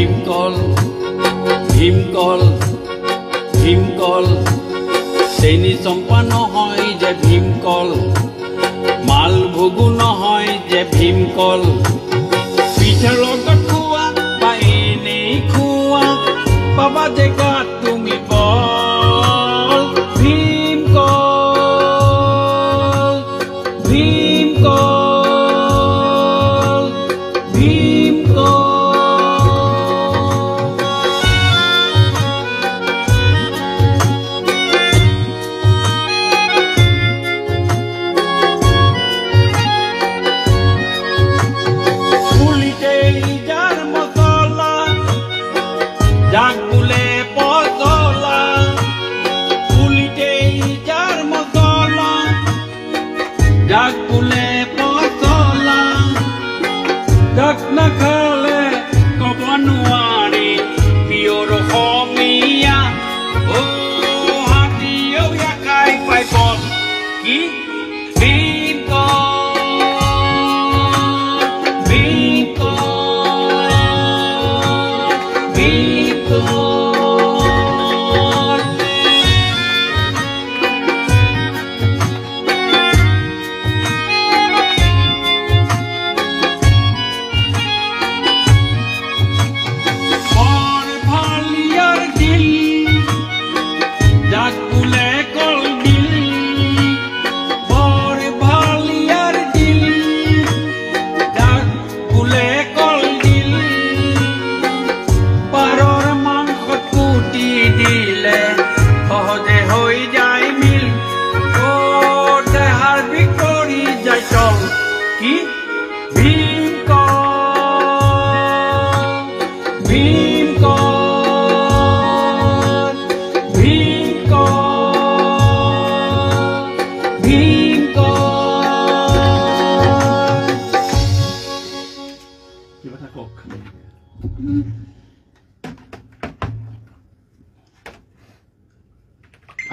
ভীমকল ভীমকল ভীমকল চেনি চম্পা নহয় যে ভীমকল মালভোগো নহয় যে ভীমকল পিঠাৰ লগত খোৱা বা এনেই খোৱা পাবা যে গাত তুমি বল ভীমকল ভীমকল ভীমকল যাক বোলে পচলা পুলিতেই যাৰ মচলা যাক বোলে পচলা যাক নাখালে ক'ব নোৱাৰি পিয়ৰ অসমীয়া হাতীয়েও খাই পাই বল কি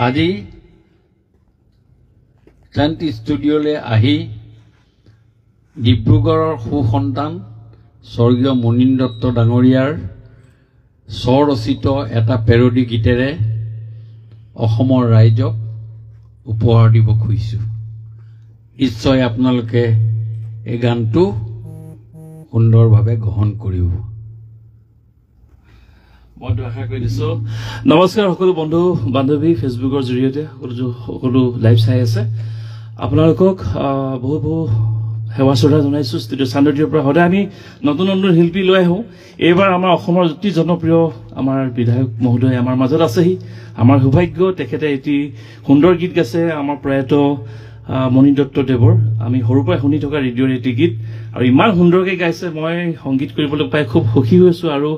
আজি শান্তি ষ্টুডিঅ'লৈ আহি ডিব্ৰুগড়ৰ সুসন্তান স্বৰ্গীয় মুনীন দত্ত ডাঙৰীয়াৰ স্বৰচিত এটা পেৰডি গীতেৰে অসমৰ ৰাইজক উপহাৰ দিব খুজিছোঁ। নিশ্চয় আপোনালোকে এই গানটো সুন্দৰভাৱে গ্ৰহণ কৰিব। মই আশা কৰি দিছো। নমস্কাৰ সকলো বন্ধু বান্ধৱী, ফেচবুকৰ জৰিয়তে সকলো লাইভ চাই আছে। আপোনালোকক বহু বহু সেৱা শ্ৰদ্ধা জনাইছো। ষ্টুডিঅ' চান্দটিৰ পৰা সদায় আমি নতুন নতুন শিল্পী লৈ আহোঁ। এইবাৰ আমাৰ অসমৰ অতি জনপ্ৰিয় আমাৰ বিধায়ক মহোদয় আমাৰ মাজত আছেহি। আমাৰ সৌভাগ্য, তেখেতে এটি সুন্দৰ গীত গাইছে আমাৰ প্ৰয়াত মুনীন দত্ত দেৱৰ। আমি সৰুৰ পৰাই শুনি থকা ৰেডিঅ'ৰ এটি গীত আৰু ইমান সুন্দৰকৈ গাইছে। মই সংগীত কৰিবলৈ পাই খুব সুখী হৈছোঁ আৰু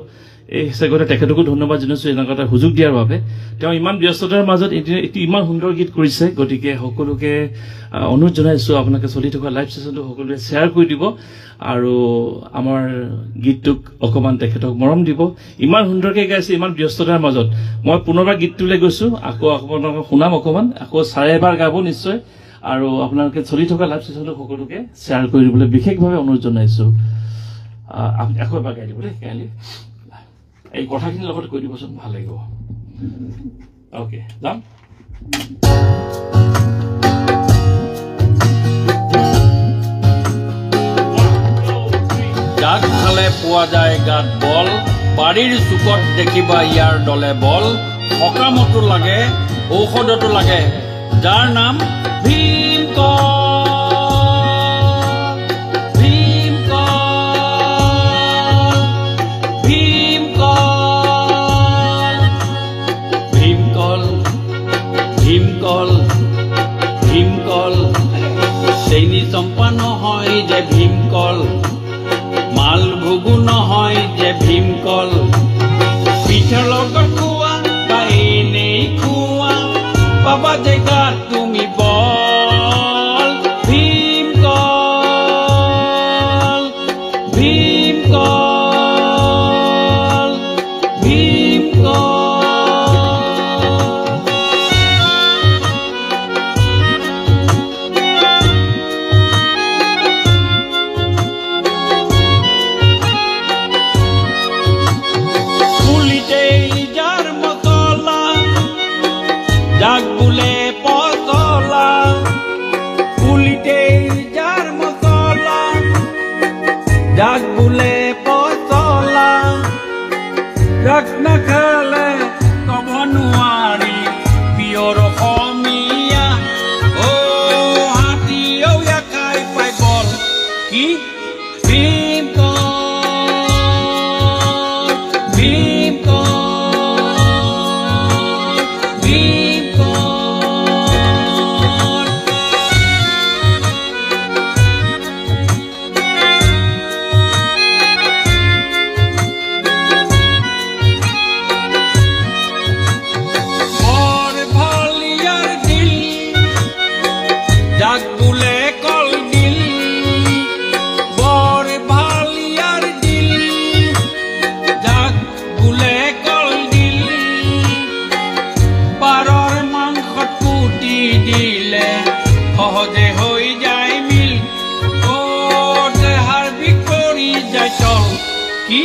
এই হিচাপতে তেখেতকো ধন্যবাদ জনাইছোঁ এনেকুৱা এটা সুযোগ দিয়াৰ বাবে। তেওঁ ইমান ব্যস্ততাৰ মাজত এটি ইমান সুন্দৰ গীত কৰিছে। গতিকে সকলোকে অনুৰোধ জনাইছোঁ আপোনালোকে চলি থকা লাইভ ছেশ্যনটো সকলোৱে শ্বেয়াৰ কৰি দিব আৰু আমাৰ গীতটোক অকণমান তেখেতক মৰম দিব। ইমান সুন্দৰকৈ গাইছে ইমান ব্যস্ততাৰ মাজত। মই পুনৰবাৰ গীতটোলৈ গৈছোঁ, আকৌ আপোনালোকক শুনাম অকণমান, আকৌ চাৰে এবাৰ গাব নিশ্চয়। আৰু আপোনালোকে চলি থকা লাইভ ছেশ্যনটো সকলোকে শ্বেয়াৰ কৰি দিবলৈ বিশেষভাৱে অনুৰোধ জনাইছোঁ। আপুনি আকৌ এবাৰ গাই দিব দেই। কাইলৈ এই কথাখিনিৰ লগত কৈ দিবচোন, ভাল লাগিব। অ'কে, যাম। যাক খালে পোৱা যায় গাত বল, বাৰীৰ চুকত দেখিবা ইয়াৰ দলে বল, সকামতো লাগে ঔষধতো লাগে, যাৰ নাম ভীমকল। ভীমকল ভীমকল চেনি চম্পা নহয় যে ভীমকল, মালভোগো নহয় যে ভীমকল, পিঠাৰ লগত খোৱা বা এনেই খোৱা পাবা যে গাত তুমি বল ভীমকল ভীমকল ভীমকল। ৰাগ নাখালে কব নোৱাৰি পিয়ৰ অসমীয়া অ হাতীয়েও খাই পাই বল কি যাক বুলে কল দিল বৰ ভালিয়াৰ দিল যাক বুলে কল দিল পাৰৰ মাংসত কুটি দিলে সহজে হৈ যায় মিল ও দেহাৰ বিকৰি যায় চল কি